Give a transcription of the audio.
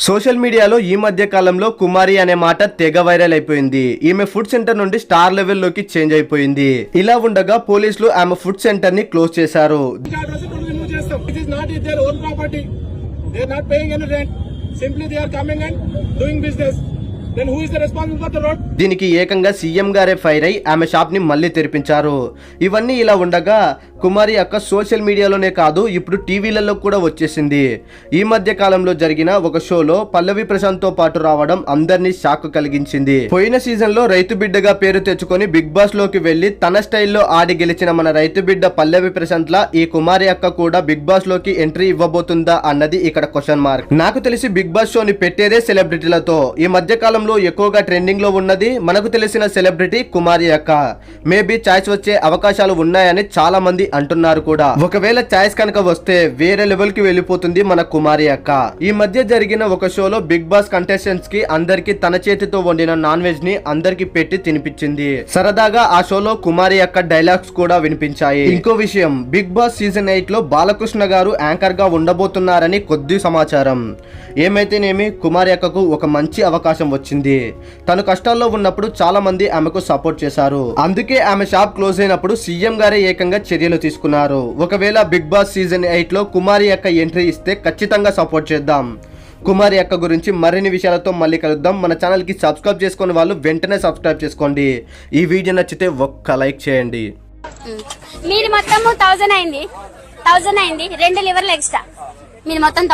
Social మీడియాలో ఈ మధ్య కాలంలో కుమారి అనే మాట తెగ వైరల్ అయిపోయింది. ఈమె ఫుడ్ సెంటర్ నుండి స్టార్ లెవెల్లోకి చేంజ్ అయిపోయింది. ఇలా ఉండగా పోలీసులు ఆమె ఫుడ్ సెంటర్ ని క్లోజ్ చేశారు. దీనికి ఏకంగా సీఎం గారే ఫైర్ అయి ఆమె షాప్ ని మళ్ళీ తెరిపించారు. ఇవన్నీ ఇలా ఉండగా కుమారి అక్క సోషల్ మీడియాలోనే కాదు ఇప్పుడు టీవీలలో కూడా వచ్చేసింది. ఈ మధ్య కాలంలో జరిగిన ఒక షోలో పల్లవి ప్రశాంత్ తో పాటు రావడం అందరినీ షాక్ కలిగించింది. పోయిన సీజన్ లో రైతు బిడ్డగా పేరు తెచ్చుకొని బిగ్ బాస్ లోకి వెళ్లి తన స్టైల్లో ఆడి గెలిచిన మన రైతు బిడ్డ పల్లవి ప్రశాంత్ లా ఈ కుమారి అక్క కూడా బిగ్ బాస్ లోకి ఎంట్రీ ఇవ్వబోతుందా అన్నది ఇక్కడ క్వశ్చన్ మార్క్. నాకు తెలిసి బిగ్ బాస్ షోని పెట్టేదే సెలబ్రిటీలతో. ఈ మధ్య కాలంలో ఎక్కువగా ట్రెండింగ్ లో ఉన్నది మనకు తెలిసిన సెలబ్రిటీ కుమారి అక్క. మేబీ ఛాయిస్ వచ్చే అవకాశాలు ఉన్నాయని చాలా మంది అంటున్నారు కూడా. ఒకవేళ ఛాయిస్ కనుక వస్తే వేరే లెవెల్ కి వెళ్ళిపోతుంది మన కుమారి అక్క. ఈ మధ్య జరిగిన ఒక షోలో బిగ్ బాస్ కంటెస్టెంట్స్ కి అందరికి తన చేతితో వండిన నాన్ వెజ్ ని అందరికి పెట్టి తినిపించింది. సరదాగా ఆ షోలో కుమారి అక్క డైలాగ్స్ కూడా వినిపించాయి. ఇంకో విషయం, బిగ్ బాస్ సీజన్ 8 లో బాలకృష్ణ గారు యాంకర్ గా ఉండబోతున్నారని కొద్ది సమాచారం. ఏమైతేనేమి కుమారి అక్కకు ఒక మంచి అవకాశం వచ్చింది. తను కష్టాల్లో ఉన్నప్పుడు చాలా మంది ఆమెకు సపోర్ట్ చేశారు. అందుకే ఆమె షాప్ క్లోజ్ అయినప్పుడు సీఎం గారే ఏకంగా చర్యలు తీసుకున్నారు. ఒకవేళ బిగ్ బాస్ సీజన్ 8 లో కుమారి అక్క ఎంట్రీ ఇస్తే ఖచ్చితంగా సపోర్ట్ చేద్దాం. కుమారి అక్క గురించి మరిన్ని విషయాలతో మళ్ళీ కలుద్దాం. మన ఛానల్ కి సబ్స్క్రైబ్ చేసుకునే వాళ్ళు వెంటనే సబ్స్క్రైబ్ చేసుకోండి. ఈ వీడియో నచ్చితే ఒక్క లైక్ చేయండి. మీరు మొత్తం 1000 అయింది 2 లివర్లు ఎక్స్ట్రా మీరు మొత్తం